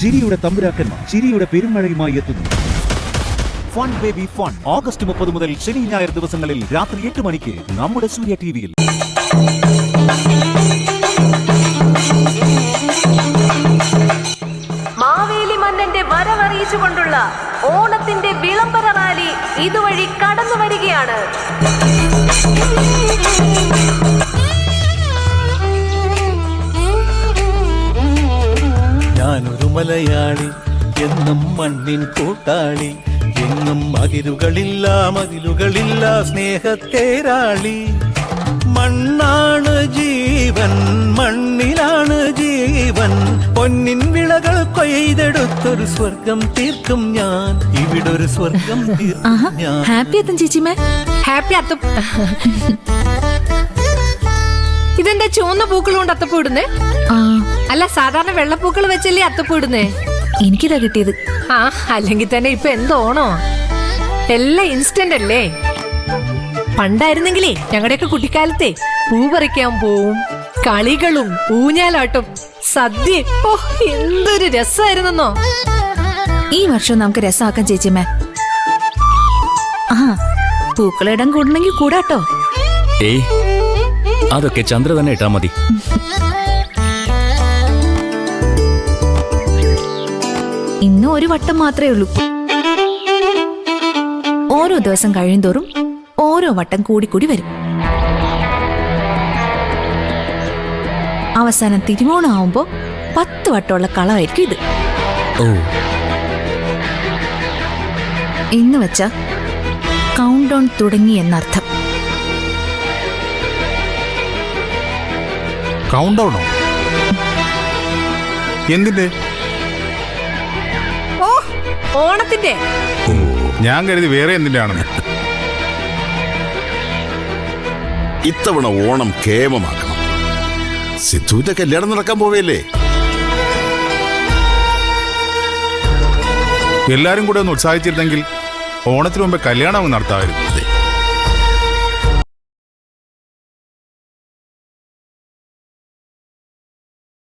ചിരിയുടെ തമ്പുരാക്കന്മാർ ചിരിയുടെ പെരുമഴയുമായി എത്തുന്നു. ഫൺ ബേബി ഫൺ ഓഗസ്റ്റ് 30 മുതൽ ശനി ഞായർ ദിവസങ്ങളിൽ രാത്രി 8 മണിക്ക് നമ്മുടെ സൂര്യ ടിവിയിൽ. മാവേലി മന്നന്റെ വരവറിയിച്ചുകൊണ്ടുള്ള ഓണത്തിന്റെ വിളംബര റാലി ഇതുവഴി കടന്നു വരികയാണ്. ഞാനൊരു മലയാളി എന്നും മണ്ണിൻ കൂട്ടാളി, എന്നും മതിലുകളില്ല സ്നേഹത്തേരാളി. മണ്ണാണ് ജീവൻ, മണ്ണിലാണ് ജീവൻ, പൊന്നിൻ വിളകൾ കൊയ്തെടുത്തൊരു സ്വർഗം തീർക്കും ഞാൻ, ഇവിടൊരു സ്വർഗം തീർക്കും ഞാൻ. ഹാപ്പി അത്തം ചേച്ചിമേ. ഹാപ്പി അത്തം. ഇതെന്താ ചുവന്ന പൂക്കൾ കൊണ്ട് അത്തപ്പൂ ഇടുന്നേ? അല്ല, സാധാരണ വെള്ളപ്പൂക്കൾ വെച്ചല്ലേ അത്തപ്പൂ ഇടുന്നേ? എനിക്കിതാ കിട്ടിയത്. അല്ലെങ്കിൽ തന്നെ ഇപ്പൊ എന്തോണോ, എല്ലാം ഇൻസ്റ്റന്റ് അല്ലേ. പണ്ടായിരുന്നെങ്കിലേ ഞങ്ങളുടെയൊക്കെ കുട്ടിക്കാലത്തെ പൂ പറിക്കാൻ പോവും, കളികളും ഊഞ്ഞാലാട്ടും സദ്യ, ഓ എന്തൊരു രസമായിരുന്നോ. ഈ വർഷം നമുക്ക് രസമാക്കാം ചേച്ചിമേ. പൂക്കളിടാൻ കൂടണമെങ്കിൽ കൂടാട്ടോ. ഏയ്, അതൊക്കെ ചന്ദ്ര തന്നെ ഇട്ടാ മതി. ഇന്ന് ഒരു വട്ടം മാത്രമേ ഉള്ളൂ. ഓരോ ദിവസം കഴിയുന്തോറും ഓരോ വട്ടം കൂടി വരും. അവസാനം തിരുവോണം ആവുമ്പോ 10 വട്ടമുള്ള കളമായിരിക്കും ഇത്. ഓ, എന്ന് വെച്ചാ കൗണ്ട് ഡൗൺ തുടങ്ങി എന്നർത്ഥം. കൗണ്ട് ഡൗണോ? എന്തിന്റെ? ഓ, ഓണത്തിന്റെ. ഞാൻ കരുതി വേറെ എന്തിന്റെ ആണെന്ന്. ഇത്തവണ ഓണം കേമമാക്കണം. സിദ്ധുവിന്റെ കല്യാണം നടക്കാൻ പോവേല്ലേ? എല്ലാരും കൂടെ ഒന്ന് ഉത്സാഹിച്ചിരുന്നെങ്കിൽ ഓണത്തിന് മുമ്പേ കല്യാണം നടത്താമായിരുന്നു.